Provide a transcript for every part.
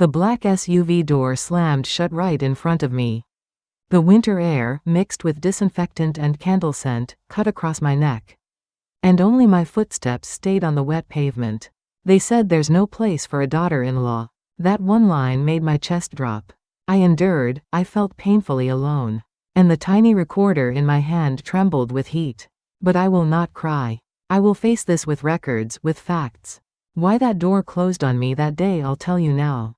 The black SUV door slammed shut right in front of me. The winter air, mixed with disinfectant and candle scent, cut across my neck. And only my footsteps stayed on the wet pavement. They said there's no place for a daughter-in-law. That one line made my chest drop. I endured. I felt painfully alone. And the tiny recorder in my hand trembled with heat. But I will not cry. I will face this with records, with facts. Why that door closed on me that day I'll tell you now.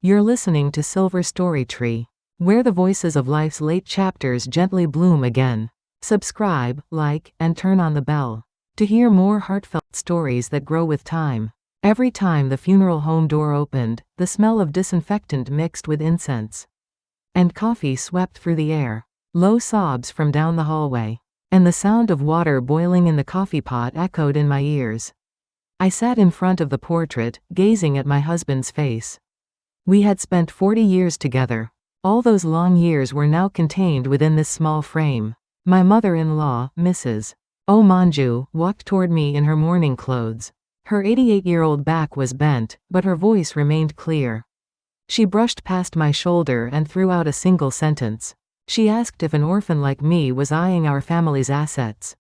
You're listening to Silver Story Tree, where the voices of life's late chapters gently bloom again. Subscribe, like, and turn on the bell to hear more heartfelt stories that grow with time. Every time the funeral home door opened, the smell of disinfectant mixed with incense and coffee swept through the air. Low sobs from down the hallway, and the sound of water boiling in the coffee pot echoed in my ears. I sat in front of the portrait, gazing at my husband's face. We had spent 40 years together. All those long years were now contained within this small frame. My mother-in-law, Mrs. O. Manju, walked toward me in her mourning clothes. Her 88-year-old back was bent, but her voice remained clear. She brushed past my shoulder and threw out a single sentence. She asked if an orphan like me was eyeing our family's assets.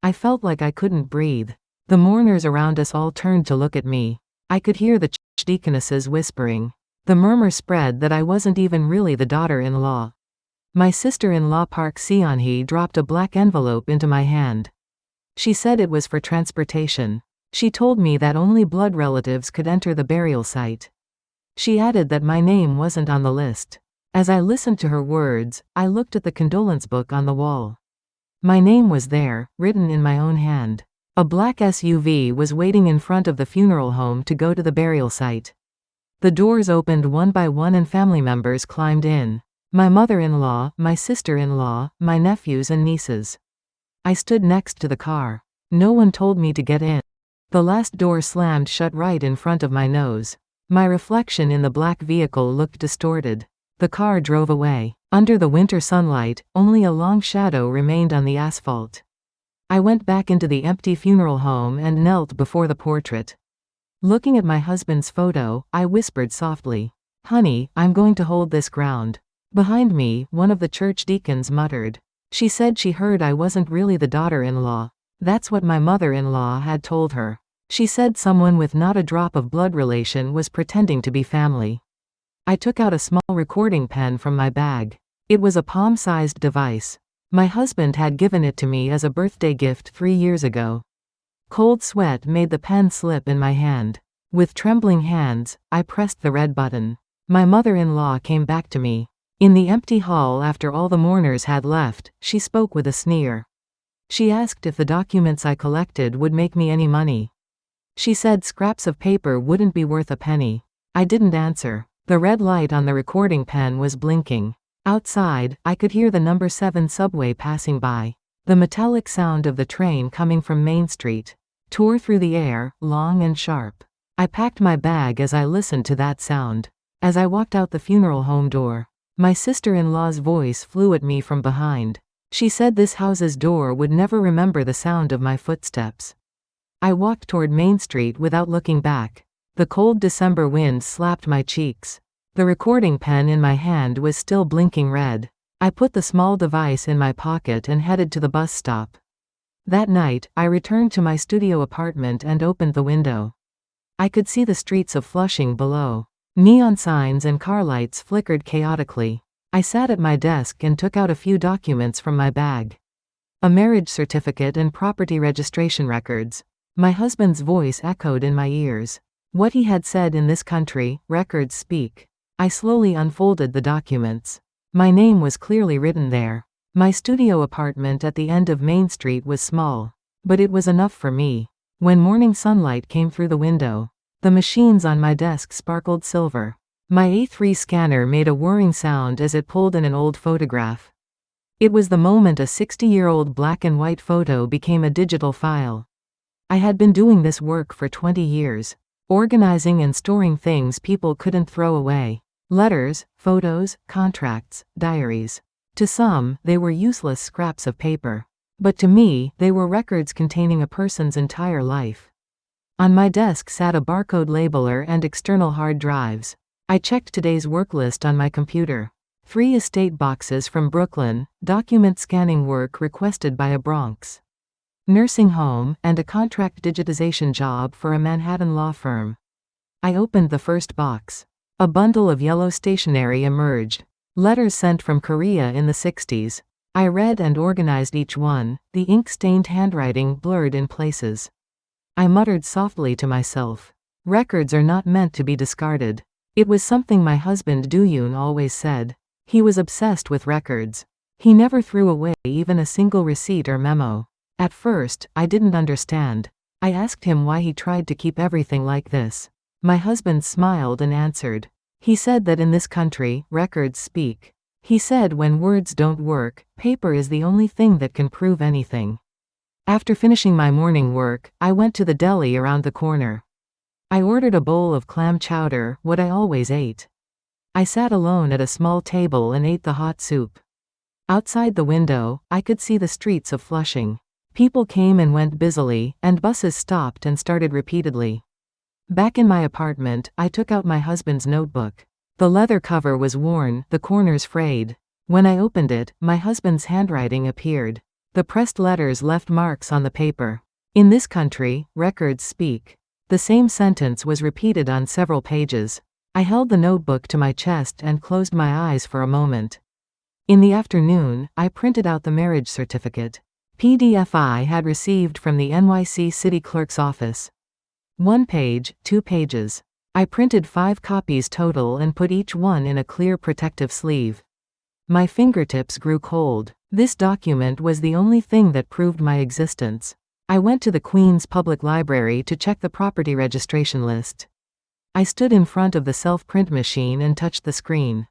I felt like I couldn't breathe. The mourners around us all turned to look at me. I could hear the deaconesses whispering. The murmur spread that I wasn't even really the daughter-in-law. My sister-in-law Park Seon-hee dropped a black envelope into my hand. She said it was for transportation. She told me that only blood relatives could enter the burial site. She added that my name wasn't on the list. As I listened to her words, I looked at the condolence book on the wall. My name was there, written in my own hand. A black SUV was waiting in front of the funeral home to go to the burial site. The doors opened one by one and family members climbed in. My mother-in-law, my sister-in-law, my nephews and nieces. I stood next to the car. No one told me to get in. The last door slammed shut right in front of my nose. My reflection in the black vehicle looked distorted. The car drove away. Under the winter sunlight, only a long shadow remained on the asphalt. I went back into the empty funeral home and knelt before the portrait. Looking at my husband's photo, I whispered softly, "Honey, I'm going to hold this ground." Behind me, one of the church deacons muttered. She said she heard I wasn't really the daughter-in-law. That's what my mother-in-law had told her. She said someone with not a drop of blood relation was pretending to be family. I took out a small recording pen from my bag. It was a palm-sized device. My husband had given it to me as a birthday gift 3 years ago. Cold sweat made the pen slip in my hand. With trembling hands, I pressed the red button. My mother-in-law came back to me. In the empty hall after all the mourners had left, she spoke with a sneer. She asked if the documents I collected would make me any money. She said scraps of paper wouldn't be worth a penny. I didn't answer. The red light on the recording pen was blinking. Outside, I could hear the number 7 subway passing by. The metallic sound of the train coming from Main Street tore through the air, long and sharp. I packed my bag as I listened to that sound. As I walked out the funeral home door, my sister-in-law's voice flew at me from behind. She said this house's door would never remember the sound of my footsteps. I walked toward Main Street without looking back. The cold December wind slapped my cheeks. The recording pen in my hand was still blinking red. I put the small device in my pocket and headed to the bus stop. That night, I returned to my studio apartment and opened the window. I could see the streets of Flushing below. Neon signs and car lights flickered chaotically. I sat at my desk and took out a few documents from my bag. A marriage certificate and property registration records. My husband's voice echoed in my ears. What he had said in this country, records speak. I slowly unfolded the documents. My name was clearly written there. My studio apartment at the end of Main Street was small, but it was enough for me. When morning sunlight came through the window, the machines on my desk sparkled silver. My A3 scanner made a whirring sound as it pulled in an old photograph. It was the moment a 60-year-old black and white photo became a digital file. I had been doing this work for 20 years, organizing and storing things people couldn't throw away. Letters, photos, contracts, diaries. To some, they were useless scraps of paper. But to me, they were records containing a person's entire life. On my desk sat a barcode labeler and external hard drives. I checked today's work list on my computer. 3 estate boxes from Brooklyn, document scanning work requested by a Bronx nursing home, and a contract digitization job for a Manhattan law firm. I opened the first box. A bundle of yellow stationery emerged. Letters sent from Korea in the 60s. I read and organized each one, the ink-stained handwriting blurred in places. I muttered softly to myself. Records are not meant to be discarded. It was something my husband Do-yoon always said. He was obsessed with records. He never threw away even a single receipt or memo. At first, I didn't understand. I asked him why he tried to keep everything like this. My husband smiled and answered. He said that in this country, records speak. He said when words don't work, paper is the only thing that can prove anything. After finishing my morning work, I went to the deli around the corner. I ordered a bowl of clam chowder, what I always ate. I sat alone at a small table and ate the hot soup. Outside the window, I could see the streets of Flushing. People came and went busily, and buses stopped and started repeatedly. Back in my apartment, I took out my husband's notebook. The leather cover was worn, the corners frayed. When I opened it, my husband's handwriting appeared. The pressed letters left marks on the paper. In this country, records speak. The same sentence was repeated on several pages. I held the notebook to my chest and closed my eyes for a moment. In the afternoon, I printed out the marriage certificate. PDF I had received from the NYC City Clerk's office. 1 page, 2 pages. I printed 5 copies total and put each one in a clear protective sleeve. My fingertips grew cold. This document was the only thing that proved my existence. I went to the Queens Public Library to check the property registration list. I stood in front of the self-print machine and touched the screen.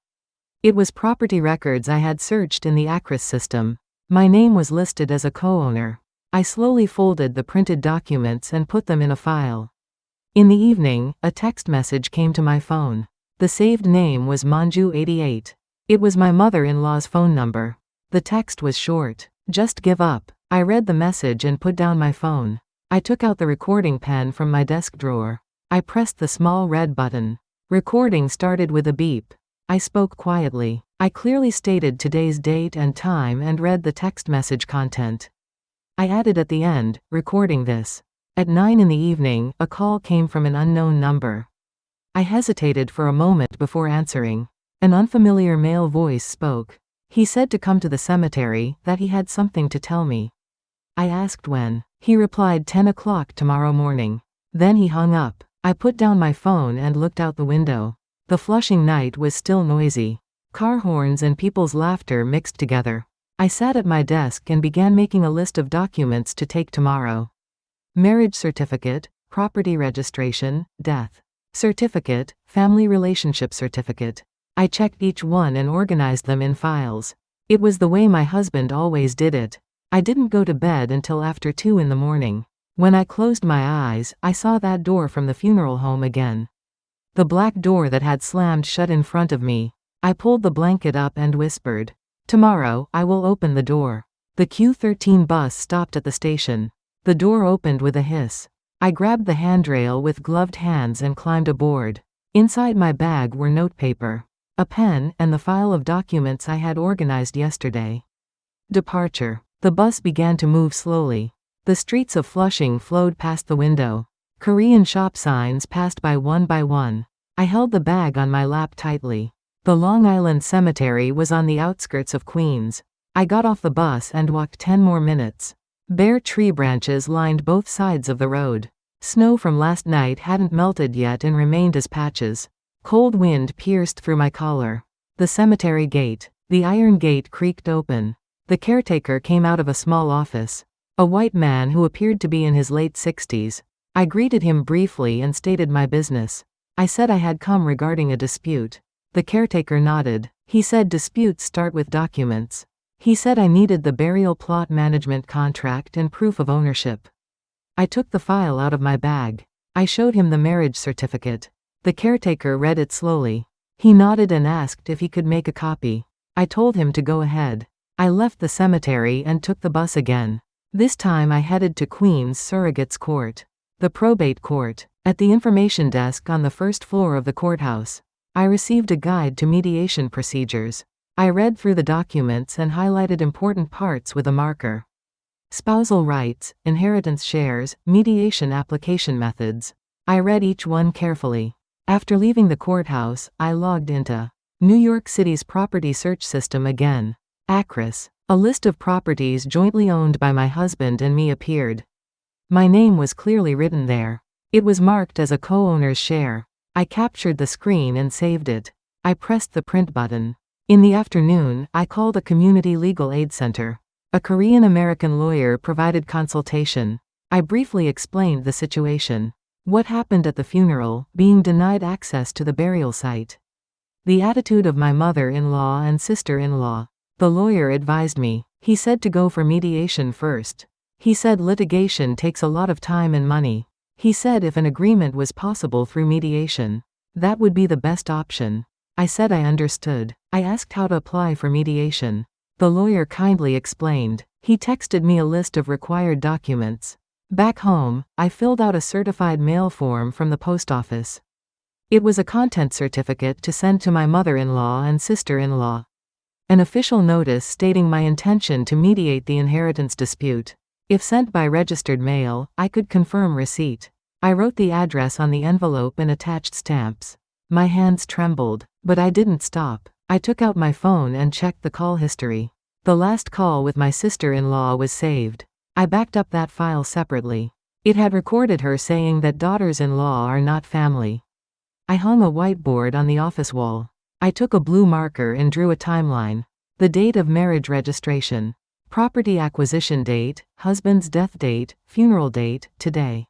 It was property records I had searched in the Acris system. My name was listed as a co-owner. I slowly folded the printed documents and put them in a file. In the evening, a text message came to my phone. The saved name was Manju88. It was my mother-in-law's phone number. The text was short. Just give up. I read the message and put down my phone. I took out the recording pen from my desk drawer. I pressed the small red button. Recording started with a beep. I spoke quietly. I clearly stated today's date and time and read the text message content. I added at the end, recording this. At 9 in the evening, a call came from an unknown number. I hesitated for a moment before answering. An unfamiliar male voice spoke. He said to come to the cemetery, that he had something to tell me. I asked when. He replied 10 o'clock tomorrow morning. Then he hung up. I put down my phone and looked out the window. The Flushing night was still noisy. Car horns and people's laughter mixed together. I sat at my desk and began making a list of documents to take tomorrow. Marriage certificate, property registration, death certificate, family relationship certificate. I checked each one and organized them in files. It was the way my husband always did it. I didn't go to bed until after 2 in the morning. When I closed my eyes, I saw that door from the funeral home again. The black door that had slammed shut in front of me. I pulled the blanket up and whispered, "Tomorrow, I will open the door." The Q13 bus stopped at the station. The door opened with a hiss. I grabbed the handrail with gloved hands and climbed aboard. Inside my bag were notepaper, a pen, and the file of documents I had organized yesterday. Departure. The bus began to move slowly. The streets of Flushing flowed past the window. Korean shop signs passed by one. I held the bag on my lap tightly. The Long Island Cemetery was on the outskirts of Queens. I got off the bus and walked 10 more minutes. Bare tree branches lined both sides of the road. Snow from last night hadn't melted yet and remained as patches. Cold wind pierced through my collar. The cemetery gate. The iron gate creaked open. The caretaker came out of a small office. A white man who appeared to be in his late 60s. I greeted him briefly and stated my business. I said I had come regarding a dispute. The caretaker nodded. He said disputes start with documents. He said I needed the burial plot management contract and proof of ownership. I took the file out of my bag. I showed him the marriage certificate. The caretaker read it slowly. He nodded and asked if he could make a copy. I told him to go ahead. I left the cemetery and took the bus again. This time I headed to Queens Surrogates Court. The probate court. At the information desk on the first floor of the courthouse. I received a guide to mediation procedures. I read through the documents and highlighted important parts with a marker. Spousal rights, inheritance shares, mediation application methods. I read each one carefully. After leaving the courthouse, I logged into New York City's property search system again. ACRIS. A list of properties jointly owned by my husband and me appeared. My name was clearly written there. It was marked as a co-owner's share. I captured the screen and saved it. I pressed the print button. In the afternoon, I called a community legal aid center. A Korean-American lawyer provided consultation. I briefly explained the situation. What happened at the funeral, being denied access to the burial site. The attitude of my mother-in-law and sister-in-law. The lawyer advised me. He said to go for mediation first. He said litigation takes a lot of time and money. He said if an agreement was possible through mediation, that would be the best option. I said I understood. I asked how to apply for mediation. The lawyer kindly explained. He texted me a list of required documents. Back home, I filled out a certified mail form from the post office. It was a content certificate to send to my mother-in-law and sister-in-law. An official notice stating my intention to mediate the inheritance dispute. If sent by registered mail, I could confirm receipt. I wrote the address on the envelope and attached stamps. My hands trembled, but I didn't stop. I took out my phone and checked the call history. The last call with my sister-in-law was saved. I backed up that file separately. It had recorded her saying that daughters-in-law are not family. I hung a whiteboard on the office wall. I took a blue marker and drew a timeline. The date of marriage registration. Property acquisition date, husband's death date, funeral date, today.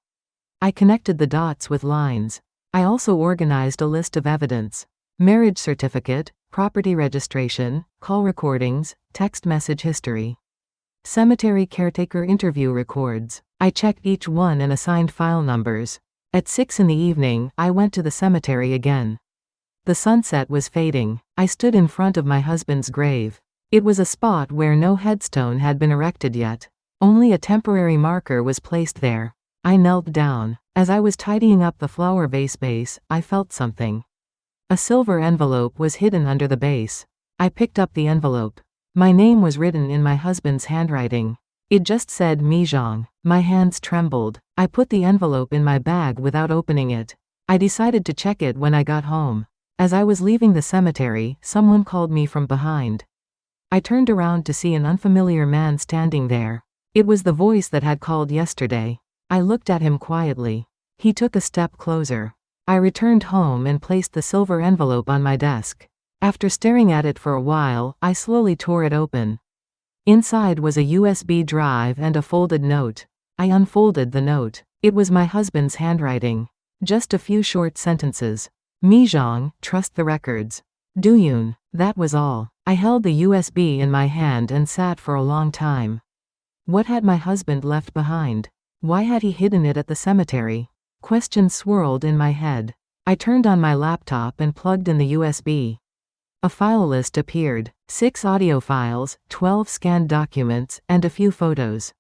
I connected the dots with lines. I also organized a list of evidence. Marriage certificate, property registration, call recordings, text message history. Cemetery caretaker interview records. I checked each one and assigned file numbers. At 6 in the evening, I went to the cemetery again. The sunset was fading. I stood in front of my husband's grave. It was a spot where no headstone had been erected yet. Only a temporary marker was placed there. I knelt down. As I was tidying up the flower vase base, I felt something. A silver envelope was hidden under the base. I picked up the envelope. My name was written in my husband's handwriting. It just said Mijong. My hands trembled. I put the envelope in my bag without opening it. I decided to check it when I got home. As I was leaving the cemetery, someone called me from behind. I turned around to see an unfamiliar man standing there. It was the voice that had called yesterday. I looked at him quietly. He took a step closer. I returned home and placed the silver envelope on my desk. After staring at it for a while, I slowly tore it open. Inside was a USB drive and a folded note. I unfolded the note. It was my husband's handwriting. Just a few short sentences. Mijong, trust the records. Duyun, that was all. I held the USB in my hand and sat for a long time. What had my husband left behind? Why had he hidden it at the cemetery? Questions swirled in my head. I turned on my laptop and plugged in the USB. A file list appeared. 6 audio files, 12 scanned documents, and a few photos.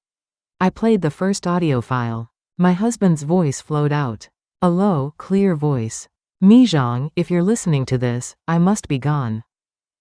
I played the first audio file. My husband's voice flowed out. A low, clear voice. Mijong, if you're listening to this, I must be gone.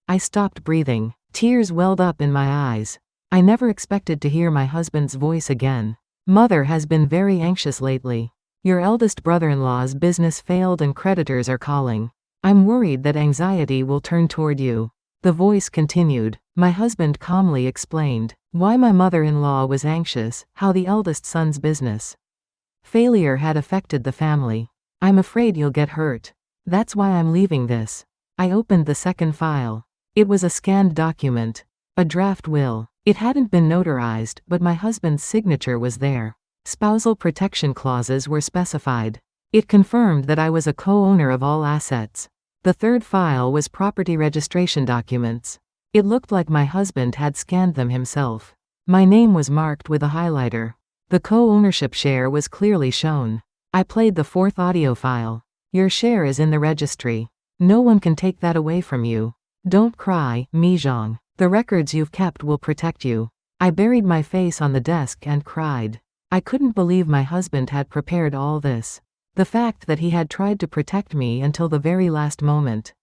I stopped breathing. Tears welled up in my eyes. I never expected to hear my husband's voice again. Mother has been very anxious lately. Your eldest brother-in-law's business failed and creditors are calling. I'm worried that anxiety will turn toward you. The voice continued. My husband calmly explained why my mother-in-law was anxious, how the eldest son's business failure had affected the family. I'm afraid you'll get hurt. That's why I'm leaving this. I opened the second file. It was a scanned document. A draft will. It hadn't been notarized, but my husband's signature was there. Spousal protection clauses were specified. It confirmed that I was a co-owner of all assets. The third file was property registration documents. It looked like my husband had scanned them himself. My name was marked with a highlighter. The co-ownership share was clearly shown. I played the fourth audio file. Your share is in the registry. No one can take that away from you. Don't cry, Mijong. The records you've kept will protect you. I buried my face on the desk and cried. I couldn't believe my husband had prepared all this. The fact that he had tried to protect me until the very last moment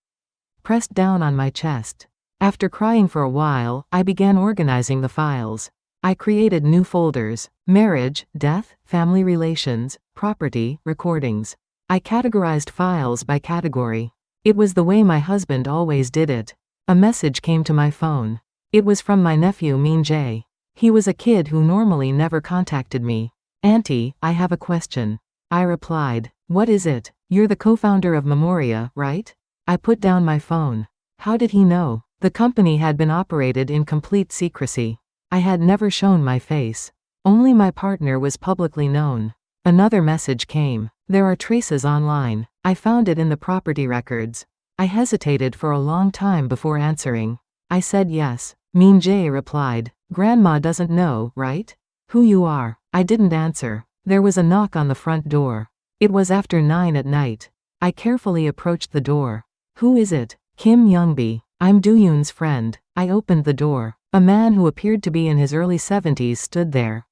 pressed down on my chest. After crying for a while, I began organizing the files. I created new folders: marriage, death, family relations, property, recordings. I categorized files by category. It was the way my husband always did it. A message came to my phone. It was from my nephew Min Jae. He was a kid who normally never contacted me. "Auntie, I have a question." I replied. "What is it? You're the co-founder of Memoria, right?" I put down my phone. How did he know? The company had been operated in complete secrecy. I had never shown my face. Only my partner was publicly known. Another message came. "There are traces online. I found it in the property records." I hesitated for a long time before answering. I said yes. Min Jae replied, "Grandma doesn't know, right? Who you are." I didn't answer. There was a knock on the front door. It was after 9 at night. I carefully approached the door. "Who is it?" "Kim Youngbi. I'm Do-yoon's friend." I opened the door. A man who appeared to be in his early 70s stood there.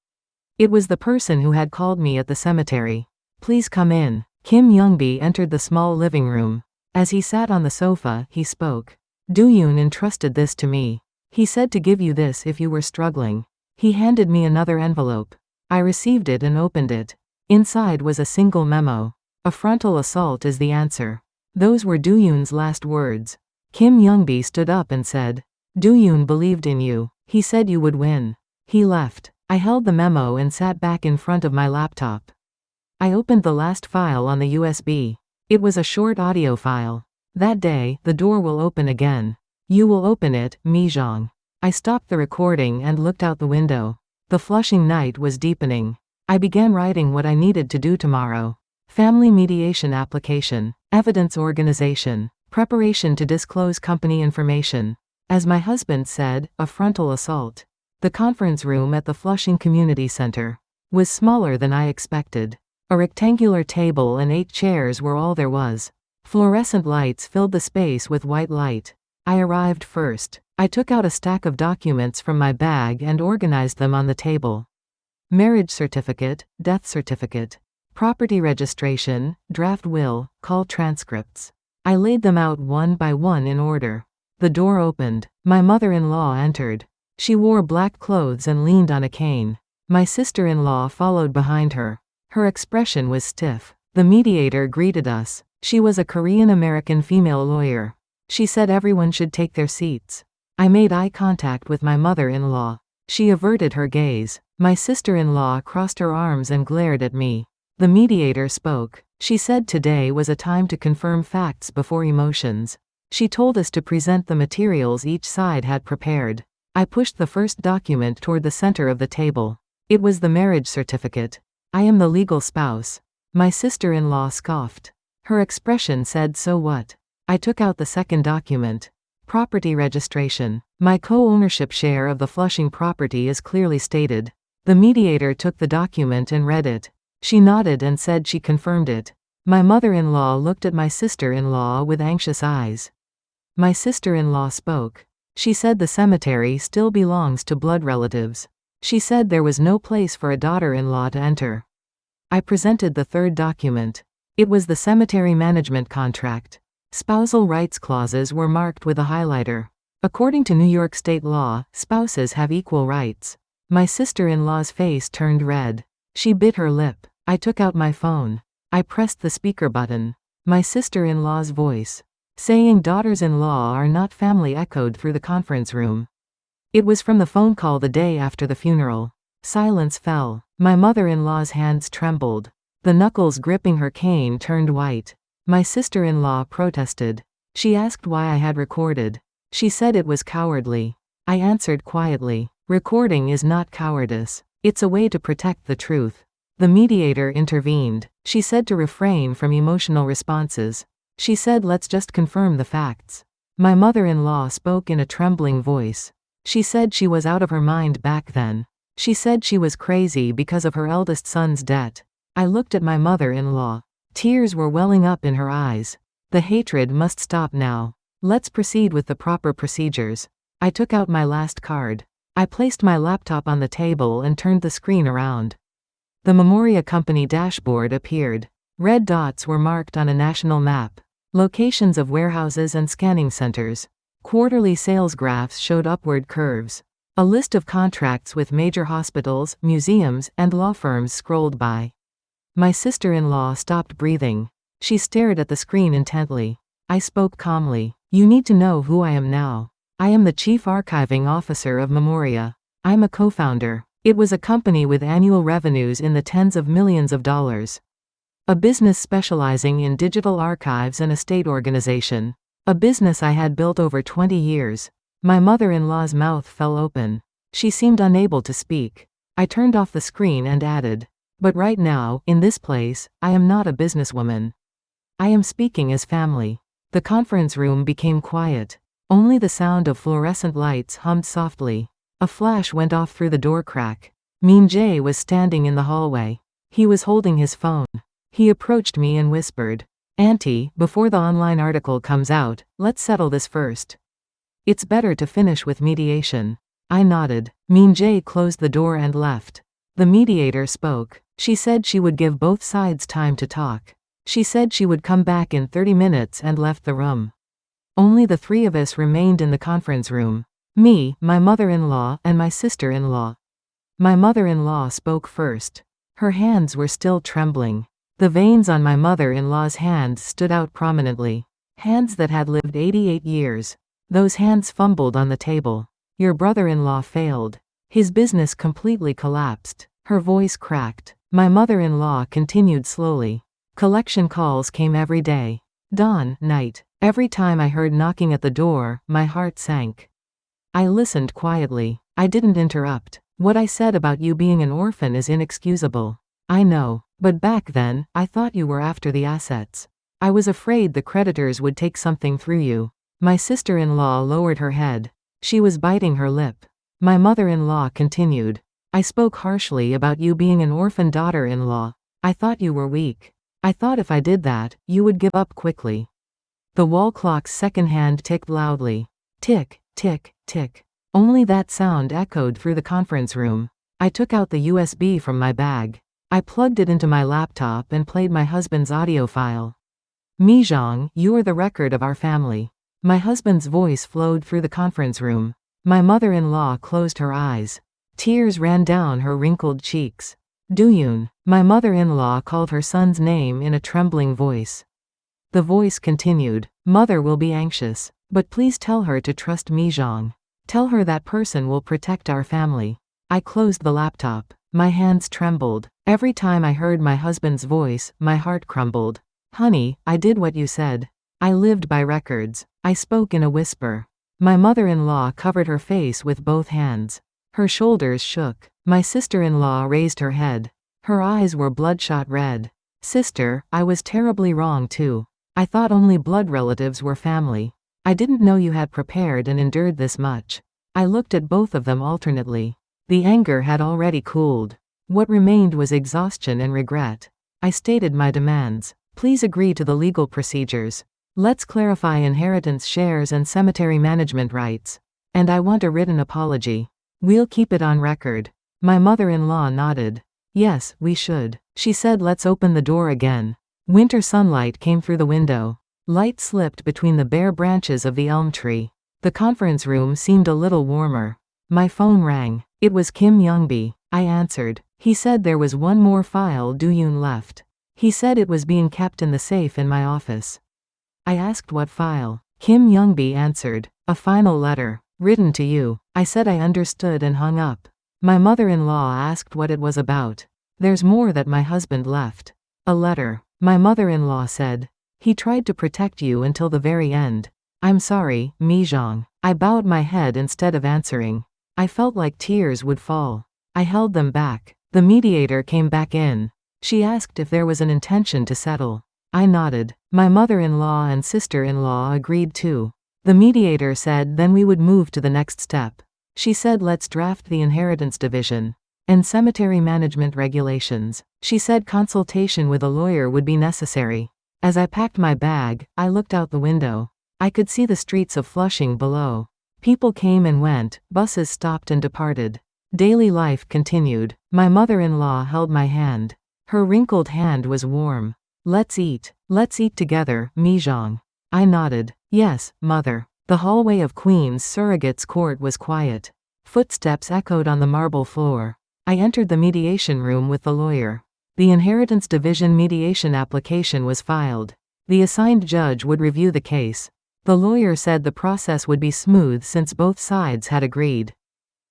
It was the person who had called me at the cemetery. "Please come in." Kim Youngbi entered the small living room. As he sat on the sofa, he spoke. "Do-yoon entrusted this to me. He said to give you this if you were struggling." He handed me another envelope. I received it and opened it. Inside was a single memo. "A frontal assault is the answer." Those were Do-yoon's last words. Kim Youngbi stood up and said, "Do-yoon believed in you. He said you would win." He left. I held the memo and sat back in front of my laptop. I opened the last file on the USB. It was a short audio file. "That day, the door will open again. You will open it, Mi-jong." I stopped the recording and looked out the window. The Flushing night was deepening. I began writing what I needed to do tomorrow. Family mediation application, evidence organization, preparation to disclose company information. As my husband said, a frontal assault. The conference room at the Flushing Community Center was smaller than I expected. A rectangular table and 8 chairs were all there was. Fluorescent lights filled the space with white light. I arrived first. I took out a stack of documents from my bag and organized them on the table. Marriage certificate, death certificate, property registration, draft will, call transcripts. I laid them out one by one in order. The door opened. My mother-in-law entered. She wore black clothes and leaned on a cane. My sister-in-law followed behind her. Her expression was stiff. The mediator greeted us. She was a Korean-American female lawyer. She said everyone should take their seats. I made eye contact with my mother-in-law. She averted her gaze. My sister-in-law crossed her arms and glared at me. The mediator spoke. She said today was a time to confirm facts before emotions. She told us to present the materials each side had prepared. I pushed the first document toward the center of the table. It was the marriage certificate. "I am the legal spouse." My sister-in-law scoffed. Her expression said, "So what?" I took out the second document. Property registration. My co-ownership share of the Flushing property is clearly stated. The mediator took the document and read it. She nodded and said she confirmed it. My mother-in-law looked at my sister-in-law with anxious eyes. My sister-in-law spoke. She said the cemetery still belongs to blood relatives. She said there was no place for a daughter-in-law to enter. I presented the third document. It was the cemetery management contract. Spousal rights clauses were marked with a highlighter. According to New York state law, spouses have equal rights. My sister-in-law's face turned red. She bit her lip. I took out my phone. I pressed the speaker button. My sister-in-law's voice, saying daughters-in-law are not family, echoed through the conference room. It was from the phone call the day after the funeral. Silence fell. My mother-in-law's hands trembled. The knuckles gripping her cane turned white. My sister-in-law protested. She asked why I had recorded. She said it was cowardly. I answered quietly, "Recording is not cowardice. It's a way to protect the truth." The mediator intervened. She said to refrain from emotional responses. She said, "Let's just confirm the facts." My mother-in-law spoke in a trembling voice. She said she was out of her mind back then. She said she was crazy because of her eldest son's debt. I looked at my mother-in-law. Tears were welling up in her eyes. The hatred must stop now. Let's proceed with the proper procedures. I took out my last card. I placed my laptop on the table and turned the screen around. The Memoria Company dashboard appeared. Red dots were marked on a national map. Locations of warehouses and scanning centers. Quarterly sales graphs showed upward curves. A list of contracts with major hospitals, museums, and law firms scrolled by. My sister-in-law stopped breathing. She stared at the screen intently. I spoke calmly. You need to know who I am now. I am the Chief Archiving Officer of Memoria. I'm a co-founder. It was a company with annual revenues in the tens of millions of dollars. A business specializing in digital archives and a state organization. A business I had built over 20 years. My mother-in-law's mouth fell open. She seemed unable to speak. I turned off the screen and added, "But right now, in this place, I am not a businesswoman. I am speaking as family." The conference room became quiet. Only the sound of fluorescent lights hummed softly. A flash went off through the door crack. Min Jae was standing in the hallway. He was holding his phone. He approached me and whispered, "Auntie, before the online article comes out, let's settle this first. It's better to finish with mediation." I nodded. Min Jae closed the door and left. The mediator spoke. She said she would give both sides time to talk. She said she would come back in 30 minutes and left the room. Only the three of us remained in the conference room. Me, my mother-in-law, and my sister-in-law. My mother-in-law spoke first. Her hands were still trembling. The veins on my mother-in-law's hands stood out prominently. Hands that had lived 88 years. Those hands fumbled on the table. Your brother-in-law failed. His business completely collapsed. Her voice cracked. My mother-in-law continued slowly. Collection calls came every day. Dawn, night. Every time I heard knocking at the door, my heart sank. I listened quietly. I didn't interrupt. What I said about you being an orphan is inexcusable. I know. But back then, I thought you were after the assets. I was afraid the creditors would take something through you. My sister-in-law lowered her head. She was biting her lip. My mother-in-law continued. I spoke harshly about you being an orphan daughter-in-law. I thought you were weak. I thought if I did that, you would give up quickly. The wall clock's second hand ticked loudly. Tick, tick, tick. Only that sound echoed through the conference room. I took out the USB from my bag. I plugged it into my laptop and played my husband's audio file. "Mijong, you are the record of our family." My husband's voice flowed through the conference room. My mother-in-law closed her eyes. Tears ran down her wrinkled cheeks. "Dooyoon." My mother-in-law called her son's name in a trembling voice. The voice continued. "Mother will be anxious. But please tell her to trust Mijong. Tell her that person will protect our family." I closed the laptop. My hands trembled. Every time I heard my husband's voice, my heart crumbled. "Honey, I did what you said. I lived by records." I spoke in a whisper. My mother-in-law covered her face with both hands. Her shoulders shook. My sister-in-law raised her head. Her eyes were bloodshot red. "Sister, I was terribly wrong too. I thought only blood relatives were family. I didn't know you had prepared and endured this much." I looked at both of them alternately. The anger had already cooled. What remained was exhaustion and regret. I stated my demands. Please agree to the legal procedures. Let's clarify inheritance shares and cemetery management rights. And I want a written apology. We'll keep it on record. My mother-in-law nodded. Yes, we should. She said let's open the door again. Winter sunlight came through the window. Light slipped between the bare branches of the elm tree. The conference room seemed a little warmer. My phone rang. It was Kim Youngbi. I answered. He said there was one more file Dooyoon left. He said it was being kept in the safe in my office. I asked what file. Kim Youngbi answered. A final letter. Written to you. I said I understood and hung up. My mother-in-law asked what it was about. There's more that my husband left. A letter. My mother-in-law said. He tried to protect you until the very end. I'm sorry, Mijong. I bowed my head instead of answering. I felt like tears would fall. I held them back. The mediator came back in. She asked if there was an intention to settle. I nodded. My mother-in-law and sister-in-law agreed too. The mediator said then we would move to the next step. She said let's draft the inheritance division and cemetery management regulations. She said consultation with a lawyer would be necessary. As I packed my bag, I looked out the window. I could see the streets of Flushing below. People came and went, buses stopped and departed. Daily life continued. My mother-in-law held my hand. Her wrinkled hand was warm. Let's eat. Let's eat together, Mijong. I nodded. Yes, mother. The hallway of Queen's Surrogate's Court was quiet. Footsteps echoed on the marble floor. I entered the mediation room with the lawyer. The Inheritance Division mediation application was filed. The assigned judge would review the case. The lawyer said the process would be smooth since both sides had agreed.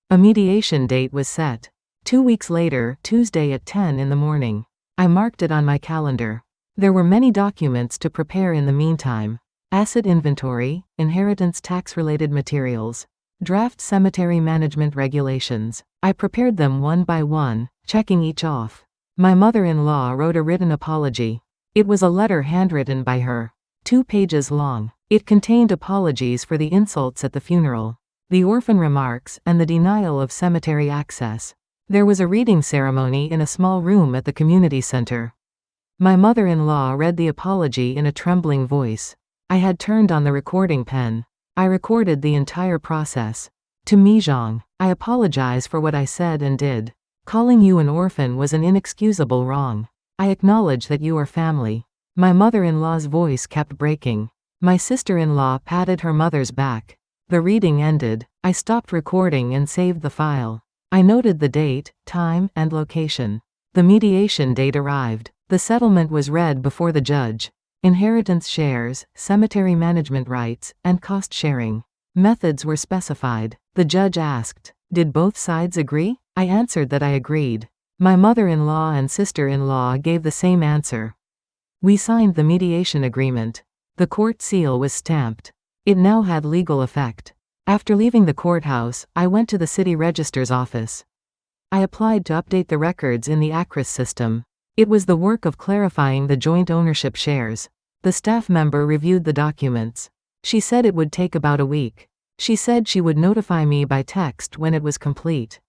A mediation date was set. 2 weeks later, Tuesday at 10 in the morning. I marked it on my calendar. There were many documents to prepare in the meantime. Asset inventory, inheritance tax-related materials, draft cemetery management regulations. I prepared them one by one, checking each off. My mother-in-law wrote a written apology. It was a letter handwritten by her. 2 pages long. It contained apologies for the insults at the funeral, the orphan remarks, and the denial of cemetery access. There was a reading ceremony in a small room at the community center. My mother-in-law read the apology in a trembling voice. I had turned on the recording pen. I recorded the entire process. To Mijong, I apologize for what I said and did. Calling you an orphan was an inexcusable wrong. I acknowledge that you are family. My mother-in-law's voice kept breaking. My sister-in-law patted her mother's back. The reading ended. I stopped recording and saved the file. I noted the date, time, and location. The mediation date arrived. The settlement was read before the judge. Inheritance shares, cemetery management rights, and cost sharing. Methods were specified. The judge asked, "Did both sides agree?" I answered that I agreed. My mother-in-law and sister-in-law gave the same answer. We signed the mediation agreement. The court seal was stamped. It now had legal effect. After leaving the courthouse, I went to the city register's office. I applied to update the records in the ACRIS system. It was the work of clarifying the joint ownership shares. The staff member reviewed the documents. She said it would take about a week. She said she would notify me by text when it was complete.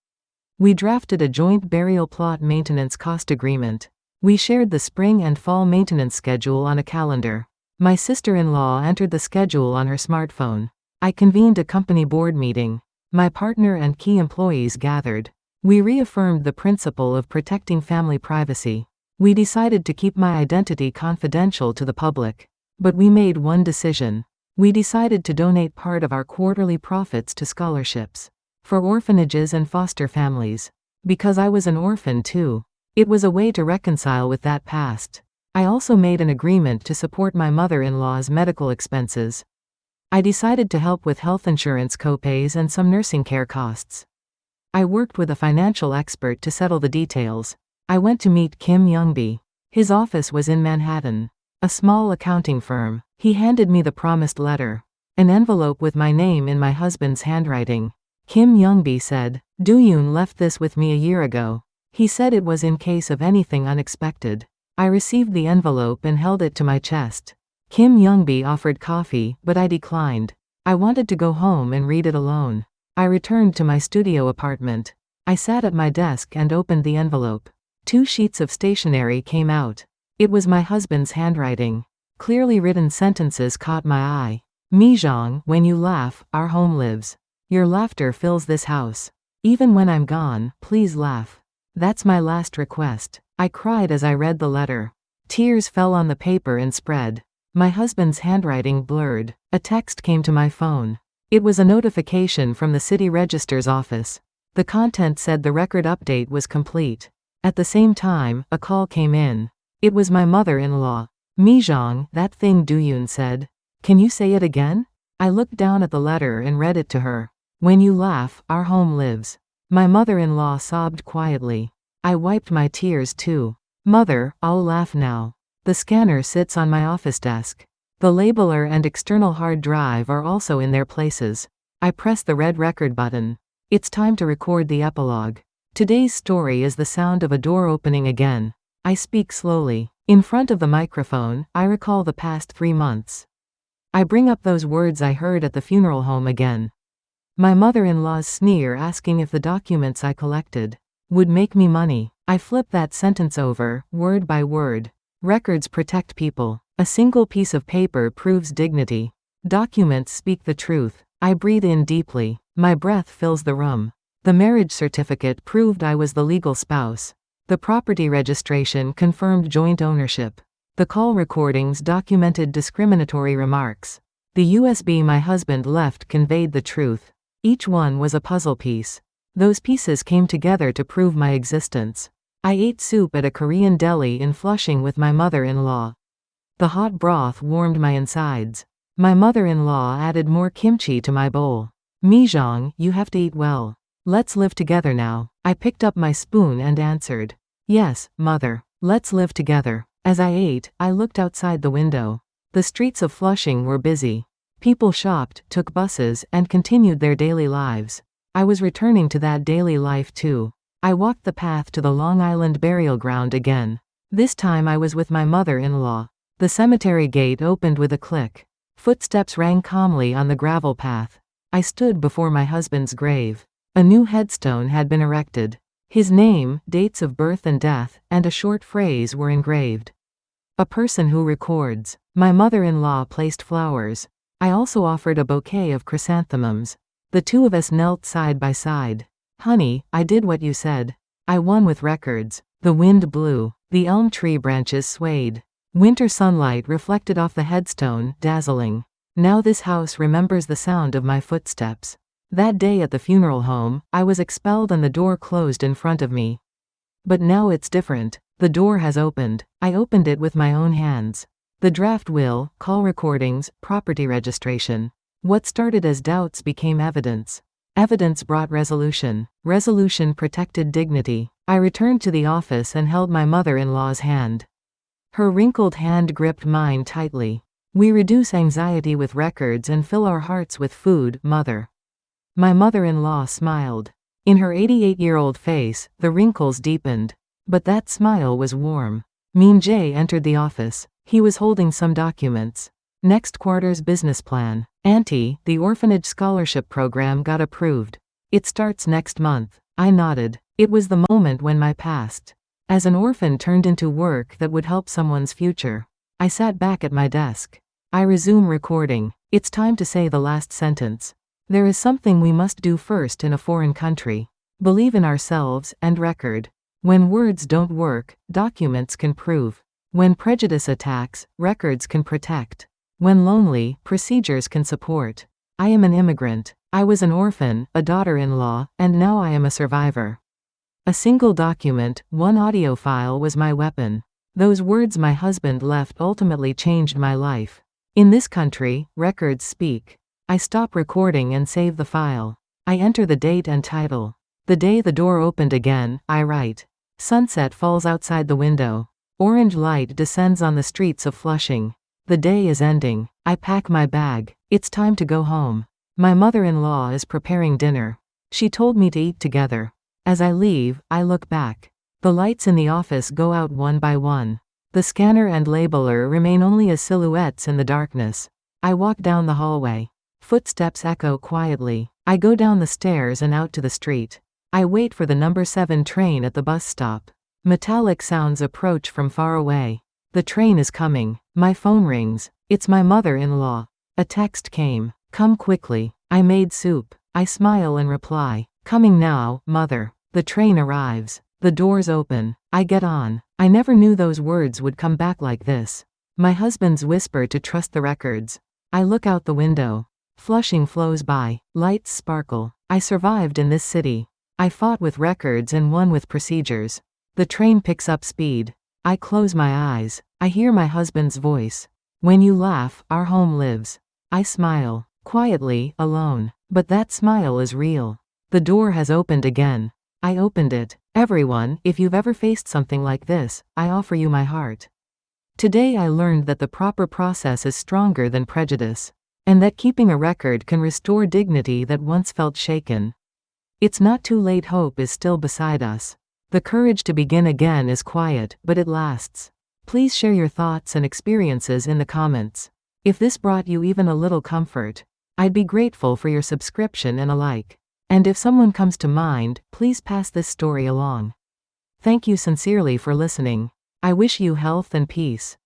We drafted a joint burial plot maintenance cost agreement. We shared the spring and fall maintenance schedule on a calendar. My sister-in-law entered the schedule on her smartphone. I convened a company board meeting. My partner and key employees gathered. We reaffirmed the principle of protecting family privacy. We decided to keep my identity confidential to the public. But we made one decision. We decided to donate part of our quarterly profits to scholarships for orphanages and foster families. Because I was an orphan too. It was a way to reconcile with that past. I also made an agreement to support my mother-in-law's medical expenses. I decided to help with health insurance copays and some nursing care costs. I worked with a financial expert to settle the details. I went to meet Kim Youngbi. His office was in Manhattan, a small accounting firm. He handed me the promised letter, an envelope with my name in my husband's handwriting. Kim Youngbi said, "Dooyun left this with me a year ago. He said it was in case of anything unexpected." I received the envelope and held it to my chest. Kim Youngbi offered coffee, but I declined. I wanted to go home and read it alone. I returned to my studio apartment. I sat at my desk and opened the envelope. 2 sheets of stationery came out. It was my husband's handwriting. Clearly written sentences caught my eye. "Mijong, when you laugh, our home lives. Your laughter fills this house. Even when I'm gone, please laugh. That's my last request." I cried as I read the letter. Tears fell on the paper and spread. My husband's handwriting blurred. A text came to my phone. It was a notification from the city register's office. The content said the record update was complete. At the same time, a call came in. It was my mother-in-law. "Mijong, that thing Dooyun said. Can you say it again?" I looked down at the letter and read it to her. "When you laugh, our home lives." My mother-in-law sobbed quietly. I wiped my tears too. "Mother, I'll laugh now." The scanner sits on my office desk. The labeler and external hard drive are also in their places. I press the red record button. It's time to record the epilogue. Today's story is the sound of a door opening again. I speak slowly. In front of the microphone, I recall the past 3 months. I bring up those words I heard at the funeral home again. My mother-in-law's sneer asking if the documents I collected would make me money. I flip that sentence over, word by word. Records protect people. A single piece of paper proves dignity. Documents speak the truth. I breathe in deeply. My breath fills the room. The marriage certificate proved I was the legal spouse. The property registration confirmed joint ownership. The call recordings documented discriminatory remarks. The USB my husband left conveyed the truth. Each one was a puzzle piece. Those pieces came together to prove my existence. I ate soup at a Korean deli in Flushing with my mother-in-law. The hot broth warmed my insides. My mother-in-law added more kimchi to my bowl. "Mijong, you have to eat well. Let's live together now." I picked up my spoon and answered, "Yes, mother. Let's live together." As I ate, I looked outside the window. The streets of Flushing were busy. People shopped, took buses, and continued their daily lives. I was returning to that daily life too. I walked the path to the Long Island burial ground again. This time I was with my mother-in-law. The cemetery gate opened with a click. Footsteps rang calmly on the gravel path. I stood before my husband's grave. A new headstone had been erected. His name, dates of birth and death, and a short phrase were engraved. "A person who records." My mother-in-law placed flowers. I also offered a bouquet of chrysanthemums. The two of us knelt side by side. "Honey, I did what you said. I won with records." The wind blew. The elm tree branches swayed. Winter sunlight reflected off the headstone, dazzling. Now this house remembers the sound of my footsteps. That day at the funeral home, I was expelled and the door closed in front of me. But now it's different. The door has opened. I opened it with my own hands. The draft will, call recordings, property registration. What started as doubts became evidence. Evidence brought resolution. Resolution protected dignity. I returned to the office and held my mother-in-law's hand. Her wrinkled hand gripped mine tightly. "We reduce anxiety with records and fill our hearts with food, mother." My mother-in-law smiled. In her 88-year-old face, the wrinkles deepened. But that smile was warm. Min Jae entered the office. He was holding some documents. "Next quarter's business plan. Auntie, the orphanage scholarship program got approved. It starts next month." I nodded. It was the moment when my past as an orphan turned into work that would help someone's future. I sat back at my desk. I resume recording. It's time to say the last sentence. There is something we must do first in a foreign country. Believe in ourselves, and record. When words don't work, documents can prove. When prejudice attacks, records can protect. When lonely, procedures can support. I am an immigrant. I was an orphan, a daughter-in-law, and now I am a survivor. A single document, one audio file was my weapon. Those words my husband left ultimately changed my life. In this country, records speak. I stop recording and save the file. I enter the date and title. The day the door opened again, I write. Sunset falls outside the window. Orange light descends on the streets of Flushing. The day is ending. I pack my bag. It's time to go home. My mother-in-law is preparing dinner. She told me to eat together. As I leave, I look back. The lights in the office go out one by one. The scanner and labeler remain only as silhouettes in the darkness. I walk down the hallway. Footsteps echo quietly. I go down the stairs and out to the street. I wait for the number 7 train at the bus stop. Metallic sounds approach from far away. The train is coming. My phone rings. It's my mother-in-law. A text came. "Come quickly. I made soup." I smile and reply. "Coming now, mother." The train arrives. The doors open. I get on. I never knew those words would come back like this. My husband's whisper to trust the records. I look out the window. Flushing flows by. Lights sparkle. I survived in this city. I fought with records and won with procedures. The train picks up speed. I close my eyes. I hear my husband's voice. "When you laugh, our home lives." I smile. Quietly, alone. But that smile is real. The door has opened again. I opened it. Everyone, if you've ever faced something like this, I offer you my heart. Today I learned that the proper process is stronger than prejudice. And that keeping a record can restore dignity that once felt shaken. It's not too late. Hope is still beside us. The courage to begin again is quiet, but it lasts. Please share your thoughts and experiences in the comments. If this brought you even a little comfort, I'd be grateful for your subscription and a like. And if someone comes to mind, please pass this story along. Thank you sincerely for listening. I wish you health and peace.